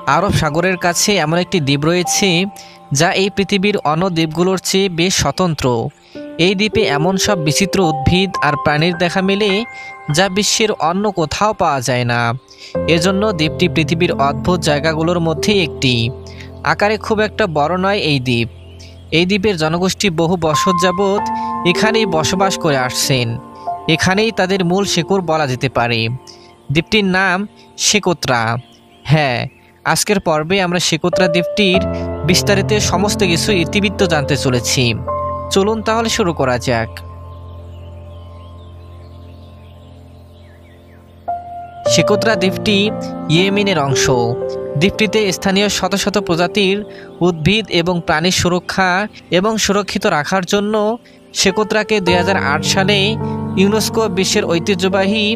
আরব সাগরের কাছে এমন একটি দ্বীপ রয়েছে যা এই পৃথিবীর অন্য দ্বীপগুলোর চেয়ে বেশ স্বতন্ত্র। এই দ্বীপে এমন সব বিচিত্র উদ্ভিদ আর প্রাণীর দেখা মেলে যা বিশ্বের অন্য কোথাও পাওয়া যায় না। এজন্য দ্বীপটি পৃথিবীর অদ্ভুত জায়গাগুলোর মধ্যেই একটি। আকারে খুব একটা বড় নয় এই দ্বীপ। এই দ্বীপের জনগোষ্ঠী বহু বছর যাবৎ এখানেই বসবাস করে আসছেন। এখানেই তাদের মূল শেকড় বলা যেতে পারে। দ্বীপটির নাম সেকোত্রা। হ্যাঁ, আজকের পর্বে আমরা সেকোত্রা দ্বীপটির বিস্তারিত সমস্ত কিছু ইতিবৃত্ত জানতে চলেছি। চলুন তাহলে শুরু করা যাক। সেকোত্রা দ্বীপটি ইয়েমেনের অংশ। দ্বীপটিতে স্থানীয় শত শত প্রজাতির উদ্ভিদ এবং প্রাণীর সুরক্ষা এবং সুরক্ষিত রাখার জন্য সেকোত্রাকে 2008 সালে ইউনেস্কো বিশ্বের ঐতিহ্যবাহী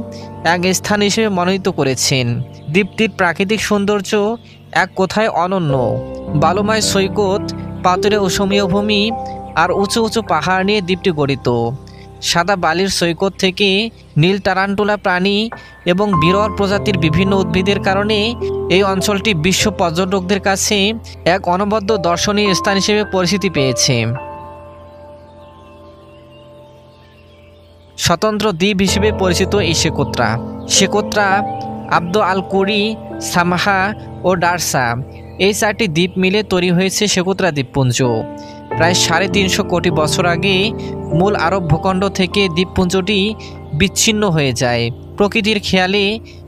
এক স্থান হিসেবে মনোনীত করেছেন। দ্বীপটির প্রাকৃতিক সৌন্দর্য এক কথায় অনন্য। বালুময় সৈকত, পাথুরে অসমীয় ভূমি আর উঁচু উঁচু পাহাড় নিয়ে দ্বীপটি গঠিত। সাদা বালির সৈকত থেকে নীল টারান্টুলা প্রাণী এবং বিরল প্রজাতির বিভিন্ন উদ্ভিদের কারণে এই অঞ্চলটি বিশ্ব পর্যটকদের কাছে এক অনবদ্য দর্শনীয় স্থান হিসেবে পরিচিতি পেয়েছে। স্বতন্ত্র দ্বীপ হিসেবে পরিচিত এই সেকোত্রা, আব্দ আল কুরি, সামাহা ও ডারসা, এই 4টি দ্বীপ মিলে তৈরি হয়েছে সেকোত্রা দ্বীপপুঞ্জ। প্রায় 350 কোটি বছর আগে মূল আরব ভূখণ্ড থেকে দ্বীপপুঞ্জটি বিচ্ছিন্ন হয়ে যায়। প্রকৃতির খেয়ালে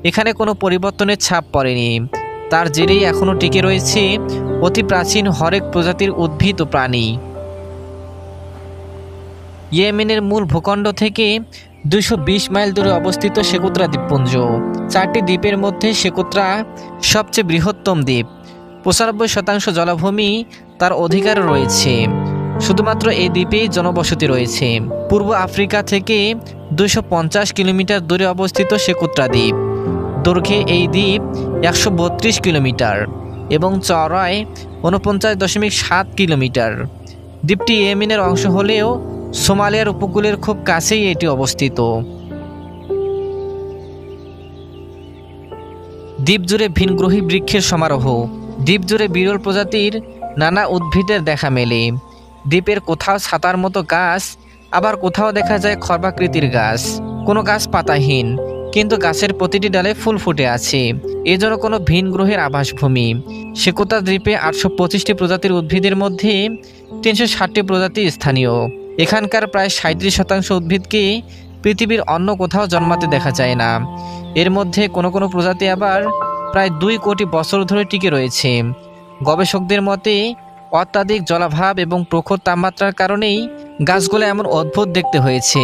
এখানে কোনো পরিবর্তনের ছাপ পড়েনি। তার জেরেই এখনও টিকে রয়েছে অতি প্রাচীন হরেক প্রজাতির উদ্ভিদ ও প্রাণী। ইয়েমেনের মূল ভূখণ্ড থেকে 220 মাইল দূরে অবস্থিত সেকোত্রা দ্বীপপুঞ্জ। 4টি দ্বীপের মধ্যে সেকোত্রা সবচেয়ে বৃহত্তম দ্বীপ। 95% জলাভূমি তার অধিকারে রয়েছে। শুধুমাত্র এই দ্বীপেই জনবসতি রয়েছে। পূর্ব আফ্রিকা থেকে 250 কিলোমিটার দূরে অবস্থিত সেকোত্রা দ্বীপ। দৈর্ঘ্যে এই দ্বীপ 132 কিলোমিটার এবং চওড়ায় 49.7 কিলোমিটার। দ্বীপটি ইয়েমেনের অংশ হলেও সোমালিয়ার উপকূলের খুব কাছেই এটি অবস্থিত। দ্বীপ জুড়ে ভিনগ্রহী বৃক্ষের সমারোহ। দ্বীপ জুড়ে বিরল প্রজাতির নানা উদ্ভিদের দেখা মেলে। দ্বীপের কোথাও ছাতার মতো গাছ, আবার কোথাও দেখা যায় খর্বাকৃতির গাছ। কোনো গাছ পাতাহীন, কিন্তু গাছের প্রতিটি ডালে ফুল ফুটে আছে। এজন্য কোনো ভিন গ্রহের আবাসভূমি। সেকোত্রা দ্বীপে 825টি প্রজাতির উদ্ভিদের মধ্যে 360টি প্রজাতি স্থানীয়। এখানকার প্রায় 37% উদ্ভিদকে পৃথিবীর অন্য কোথাও জন্মাতে দেখা যায় না। এর মধ্যে কোনো কোনো প্রজাতি আবার প্রায় 2 কোটি বছর ধরে টিকে রয়েছে। গবেষকদের মতে অত্যাধিক জলাভাব এবং প্রখর তাপমাত্রার কারণেই গাছগুলো এমন অদ্ভুত দেখতে হয়েছে।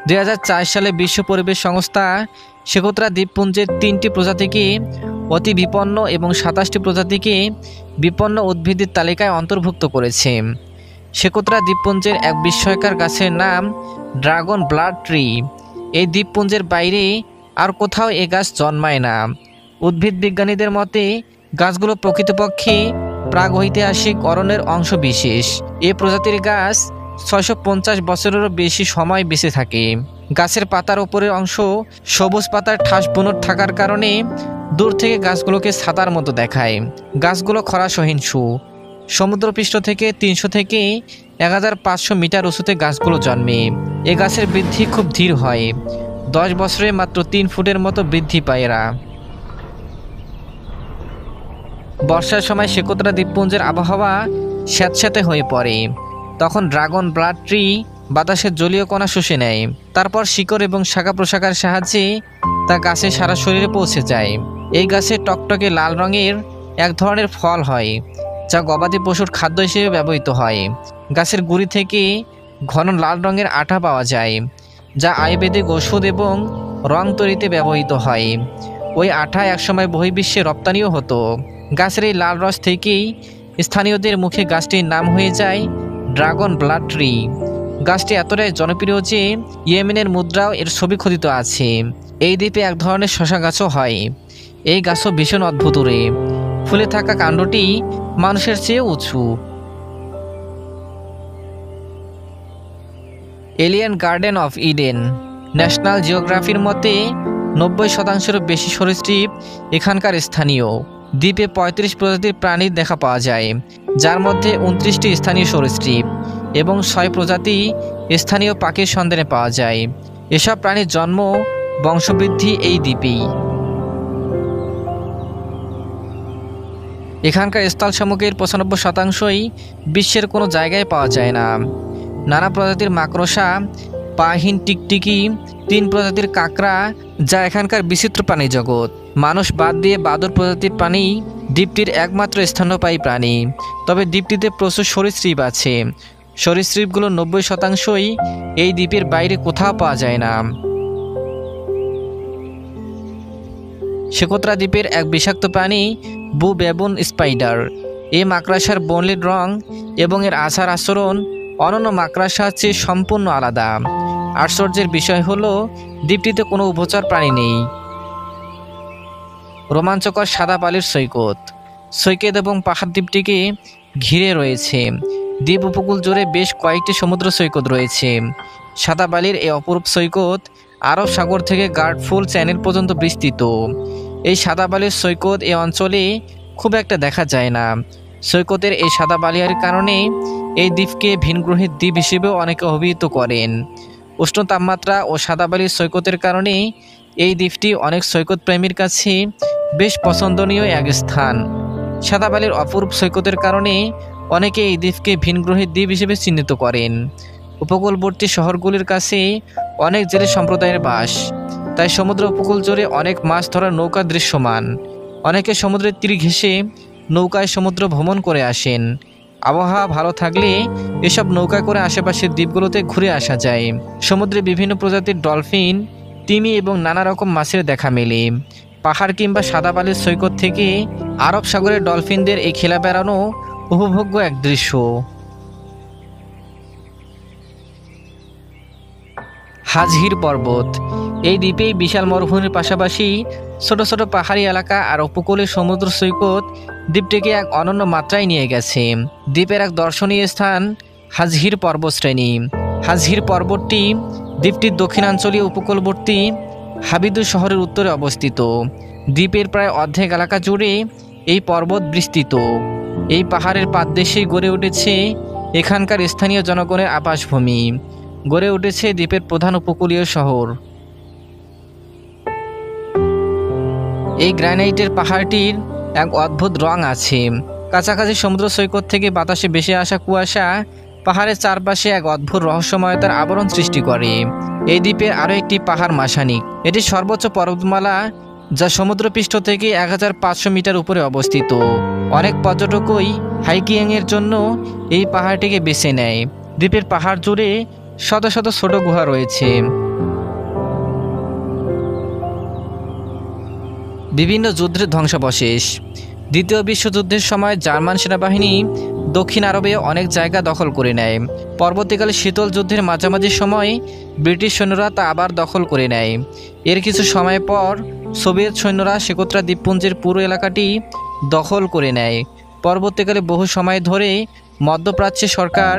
2004 সালে বিশ্ব পরিবেশ সংস্থা সেকোত্রা দ্বীপপুঞ্জের 3টি প্রজাতিকে অতি বিপন্ন এবং 27টি প্রজাতিকে বিপন্ন উদ্ভিদের তালিকায় অন্তর্ভুক্ত করেছে। সেকোত্রা দ্বীপপুঞ্জের এক বিস্ময়কর গাছের নাম ড্রাগন ব্লাড ট্রি। এই দ্বীপপুঞ্জের বাইরে আর কোথাও এ গাছ জন্মায় না। উদ্ভিদ বিজ্ঞানীদের মতে গাছগুলো প্রকৃতপক্ষে প্রাগৈতিহাসিক অরণ্যের অংশ বিশেষ। এ প্রজাতির গাছ 650 বছরেরও বেশি সময় বেঁচে থাকে। গাছের পাতার উপরের অংশ সবুজ পাতার ঠাস বুনট থাকার কারণে দূর থেকে গাছগুলোকে ছাতার মতো দেখায়। গাছগুলো খরা সহিষ্ণু। সমুদ্রপৃষ্ঠ থেকে 300 থেকে 1500 মিটার উঁচুতে গাছগুলো জন্মে। এ গাছের বৃদ্ধি খুব ধীর হয়। 10 বছরে মাত্র 3 ফুটের মতো বৃদ্ধি পায় এরা। বর্ষার সময় সেকোত্রা দ্বীপপুঞ্জের আবহাওয়া স্যাঁতস্যাঁতে হয়ে পড়ে। তখন ড্রাগন ব্লাড ট্রি বাতাসের জলীয় কণা শুষে নেয়। তারপর শিকড় এবং শাখা প্রশাখার সাহায্যে তা গাছের সারা শরীরে পৌঁছে যায়। এই গাছে টকটকে লাল রঙের এক ধরনের ফল হয়, যা গবাদি পশুর খাদ্য হিসেবে ব্যবহৃত হয়। গাছের গুঁড়ি থেকে ঘন লাল রঙের আঠা পাওয়া যায়, যা আয়ুর্বেদিক ওষুধ এবং রং তৈরিতে ব্যবহৃত হয়। ওই আঠা একসময় বহির্বিশ্বে রপ্তানিও হতো। গাছের এই লাল রস থেকেই স্থানীয়দের মুখে গাছটির নাম হয়ে যায় ড্রাগন ব্লাড ট্রি। গাছটি এতটাই জনপ্রিয় যে ইয়েমেনের মুদ্রাও এর ছবি খোদিত আছে। এই দ্বীপে এক ধরনের শশা গাছও হয়। এই গাছও ভীষণ অদ্ভুত রে। ফুলে থাকা কাণ্ডটি মানুষের চেয়ে উঁচু। Alien garden of Eden. National জিওগ্রাফির মতে 90%-এরও বেশি সরীসৃপ এখানকার স্থানীয়। দ্বীপে ৩৫ প্রজাতির প্রাণীর দেখা পাওয়া যায়, যার মধ্যে ২৯টি স্থানীয় সরীসৃপ এবং ৬ প্রজাতি স্থানীয় পাখির সন্ধানে পাওয়া যায়। এসব প্রাণীর জন্ম বংশবৃদ্ধি এই দ্বীপেই। এখানকার স্থলসমুখের ৯৫%ই বিশ্বের কোনো জায়গায় পাওয়া যায় না। নানা প্রজাতির মাকড়সা, পাহীন টিকটিকি, ৩ প্রজাতির কাঁকড়া, যা এখানকার বিচিত্র প্রাণী জগৎ। মানুষ বাদ দিয়ে বাদুড় প্রজাতির প্রাণী দ্বীপটির একমাত্র স্তন্যপায়ী প্রাণী। তবে দ্বীপটিতে প্রচুর সরীসৃপ আছে। সরীসৃপগুলো ৯০%ই এই দ্বীপের বাইরে কোথাও পাওয়া যায় না। শেকোত্রা দ্বীপের এক বিষাক্ত প্রাণী ব্লু বেবুন স্পাইডার। এই মাকড়সার বর্ণিল রং এবং এর আচার আচরণ অন্যান্য মাকড়সার চেয়ে সম্পূর্ণ আলাদা। আশ্চর্যের বিষয় হলো দ্বীপটিতে কোনো উভচর প্রাণী নেই। রোমাঞ্চকর সাদা বালির সৈকত। সৈকত এবং পাহাড় দ্বীপটিকে ঘিরে রয়েছে। দ্বীপ উপকূল জুড়ে বেশ কয়েকটি সমুদ্র সৈকত রয়েছে। সাদা বালির এই অপরূপ সৈকত আরব সাগর থেকে গার্ডফুল চ্যানেল পর্যন্ত বিস্তৃত। এই সাদা বালির সৈকত এই অঞ্চলে খুব একটা দেখা যায় না। সৈকতের এই সাদা বালিয়ার কারণে এই দ্বীপকে ভিনগ্রহের দ্বীপ হিসেবেও অনেকে অভিহিত করেন। উষ্ণ তাপমাত্রা ও সাদা বালির সৈকতের কারণে এই দ্বীপটি অনেক সৈকত প্রেমীর কাছে বেশ পছন্দনীয় এক স্থান। সাদা বালির অপরূপ সৈকতের কারণে অনেকে এই দ্বীপকে ভিনগ্রহের দ্বীপ হিসেবে চিহ্নিত করেন। উপকূলবর্তী শহরগুলির কাছে অনেক জেলে সম্প্রদায়ের বাস, তাই সমুদ্র উপকূল জুড়ে অনেক মাছ ধরার নৌকা দৃশ্যমান। অনেকে সমুদ্রের তীর ঘেঁষে নৌকায় সমুদ্র ভ্রমণ করে আসেন। আবহাওয়া ভালো থাকলে এসব নৌকা করে আশেপাশের দ্বীপগুলোতে ঘুরে আসা যায়। সমুদ্রে বিভিন্ন প্রজাতির ডলফিন, তিমি এবং নানা রকম মাছের দেখা মেলে। পাহাড় কিংবা সাদা বালির সৈকত থেকে আরব সাগরের ডলফিনদের এই খেলা বেড়ানো উপভোগ্য এক দৃশ্য। হাজহির পর্বত। এই দ্বীপেই বিশাল মরুভূমির পাশাপাশি ছোট ছোট পাহাড়ি এলাকা আর উপকূলের সমুদ্র সৈকত দ্বীপটিকে এক অনন্য মাত্রায় নিয়ে গেছে। দ্বীপের এক দর্শনীয় স্থান হাজহির পর্বতশ্রেণী। হাজহির পর্বতটি দ্বীপটির দক্ষিণাঞ্চলীয় উপকূলবর্তী হাবিদু শহরের উত্তরে অবস্থিত। দ্বীপের প্রায় অর্ধেক এলাকা জুড়ে এই পর্বত বিস্তৃত। এই পাহাড়ের পাদদেশেই গড়ে উঠেছে এখানকার স্থানীয় জনগণের আবাসভূমি। গড়ে উঠেছে দ্বীপের প্রধান উপকূলীয় শহর। এই গ্রানাইটের পাহাড়টির এক অদ্ভুত রং আছে। কাছাকাছি সমুদ্র সৈকত থেকে বাতাসে ভেসে আসা কুয়াশা পাহাড়ের চারপাশে এক অদ্ভুত রহস্যময়তার আবরণ সৃষ্টি করে। এই দ্বীপের আরও একটি পাহাড় মাসানিক। এটি সর্বোচ্চ পর্বতমালা, যা সমুদ্রপৃষ্ঠ থেকে ১৫০০ মিটার উপরে অবস্থিত। অনেক পর্যটকই হাইকিংয়ের জন্য এই পাহাড়টিকে বেছে নেয়। দ্বীপের পাহাড় জুড়ে শত শত ছোট গুহা রয়েছে। বিভিন্ন যুদ্ধের ধ্বংসাবশেষ। দ্বিতীয় বিশ্বযুদ্ধের সময় জার্মান সেনাবাহিনী দক্ষিণ আরবে অনেক জায়গা দখল করে নেয়। পরবর্তীকালে শীতল যুদ্ধের মাঝামাঝি সময় ব্রিটিশ সৈন্যরা তা আবার দখল করে নেয়। এর কিছু সময় পর সোভিয়েত সৈন্যরা শেকোত্রা দ্বীপপুঞ্জের পুরো এলাকাটি দখল করে নেয়। পরবর্তীকালে বহু সময় ধরে মধ্যপ্রাচ্যের সরকার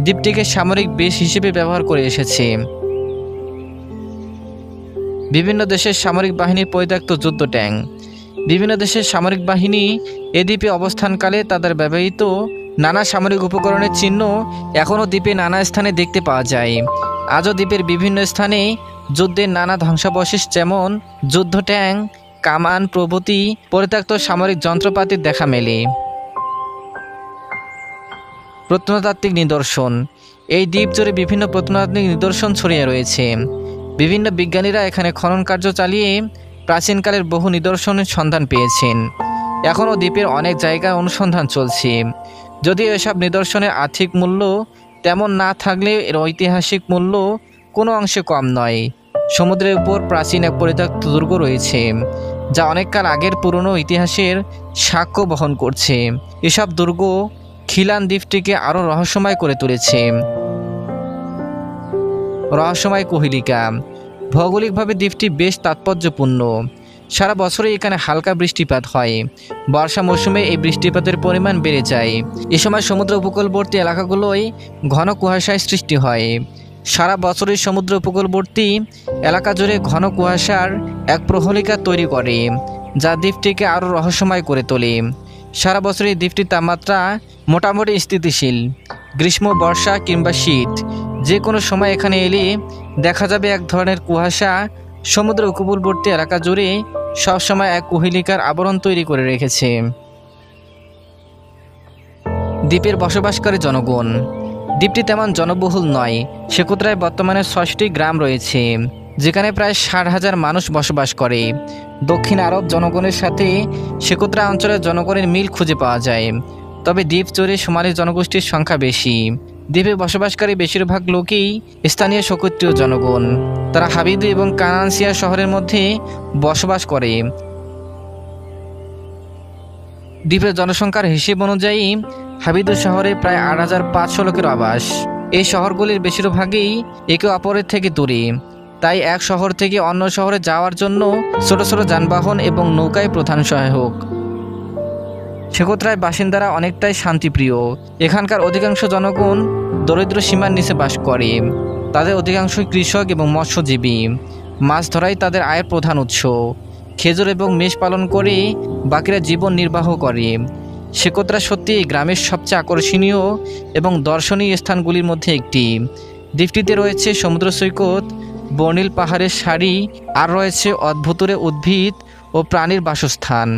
দ্বীপটিকে সামরিক বেস হিসেবে ব্যবহার করে এসেছে। বিভিন্ন দেশের সামরিক বাহিনীর পরিত্যক্ত যুদ্ধ ট্যাঙ্ক। বিভিন্ন দেশের সামরিক বাহিনী এ দ্বীপে অবস্থানকালে তাদের ব্যবহৃত নানা সামরিক উপকরণের চিহ্ন এখনও দ্বীপে নানা স্থানে দেখতে পাওয়া যায়। আজও দ্বীপের বিভিন্ন স্থানে যুদ্ধের নানা ধ্বংসাবশেষ, যেমন যুদ্ধ ট্যাঙ্ক, কামান প্রভৃতি পরিত্যক্ত সামরিক যন্ত্রপাতির দেখা মেলে। প্রত্নতাত্ত্বিক নিদর্শন। এই দ্বীপ জুড়ে বিভিন্ন প্রত্নতাত্ত্বিক নিদর্শন ছড়িয়ে রয়েছে। বিভিন্ন বিজ্ঞানীরা এখানে খনন কার্য চালিয়ে প্রাচীনকালের বহু নিদর্শনের সন্ধান পেয়েছেন। এখনও দ্বীপের অনেক জায়গায় অনুসন্ধান চলছে। যদিও এসব নিদর্শনের আর্থিক মূল্য তেমন না থাকলেও এর ঐতিহাসিক মূল্য কোনো অংশে কম নয়। সমুদ্রের উপর প্রাচীন এক পরিত্যক্ত দুর্গ রয়েছে, যা অনেককাল আগের পুরনো ইতিহাসের সাক্ষ্য বহন করছে। এসব দুর্গ খিলান দ্বীপটিকে আরও রহস্যময় করে তুলেছে। রহস্যময় কুহেলিকা। ভৌগোলিকভাবে দ্বীপটি বেশ তাৎপর্যপূর্ণ। সারা বছরই এখানে হালকা বৃষ্টিপাত হয়। বর্ষা মৌসুমে এই বৃষ্টিপাতের পরিমাণ বেড়ে যায়। এ সময় সমুদ্র উপকূলবর্তী এলাকাগুলোয় ঘন কুয়াশায় সৃষ্টি হয়। সারা বছরই সমুদ্র উপকূলবর্তী এলাকা জুড়ে ঘন কুয়াশার এক প্রহেলিকা তৈরি করে। যা দ্বীপটিকে আরও রহস্যময় করে তোলে। সারা বছর এই দ্বীপটির তাপমাত্রা মোটামুটি স্থিতিশীল। গ্রীষ্ম, বর্ষা কিংবা শীত যে কোনো সময় এখানে এলে দেখা যাবে এক ধরনের কুয়াশা সমুদ্র উপকূলবর্তী এলাকা জুড়ে সবসময় এক কুহেলিকার আবরণ তৈরি করে রেখেছে। দ্বীপের বসবাসকারী জনগণ। দ্বীপটি তেমন জনবহুল নয়। সেকুত্রায় বর্তমানে ৬০টি গ্রাম রয়েছে, যেখানে প্রায় ৬০,০০০ মানুষ বসবাস করে। দক্ষিণ আরব জনগণের সাথে সেকুত্রা অঞ্চলের জনগণের মিল খুঁজে পাওয়া যায়, তবে দ্বীপ জুড়ে সোমালি জনগোষ্ঠীর সংখ্যা বেশি। দ্বীপে বসবাসকারী বেশিরভাগ লোকই স্থানীয় সেকুত্রীয় জনগণ। তারা হাবিদু এবং কানানসিয়া শহরের মধ্যে বসবাস করে। দ্বীপের জনসংখ্যার হিসেব অনুযায়ী হাবিদু শহরে প্রায় ৮,৫০০ লোকের আবাস। এই শহরগুলির বেশিরভাগই একে অপরের থেকে দূরে, তাই এক শহর থেকে অন্য শহরে যাওয়ার জন্য ছোট ছোট যানবাহন এবং নৌকাই প্রধান সহায়ক। সেকুত্রায় বাসিন্দারা অনেকটাই শান্তিপ্রিয়। এখানকার অধিকাংশ জনগণ দরিদ্র সীমার নিচে বাস করে। তাদের অধিকাংশই কৃষক এবং মৎস্যজীবী। মাছ ধরাই তাদের আয়ের প্রধান উৎস। খেজুর এবং মেষ পালন করে বাকিরা জীবন নির্বাহ করে। সেকুত্রা সত্যি এই গ্রামের সবচেয়ে আকর্ষণীয় এবং দর্শনীয় স্থানগুলির মধ্যে একটি। দ্বীপটিতে রয়েছে সমুদ্র সৈকত, বর্ণিল পাহাড়ের সারি, আর রয়েছে অদ্ভুতুরে উদ্ভিদ ও প্রাণীর বাসস্থান।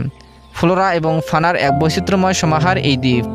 ফ্লোরা এবং ফানার এক বৈচিত্র্যময় সমাহার এই দ্বীপ।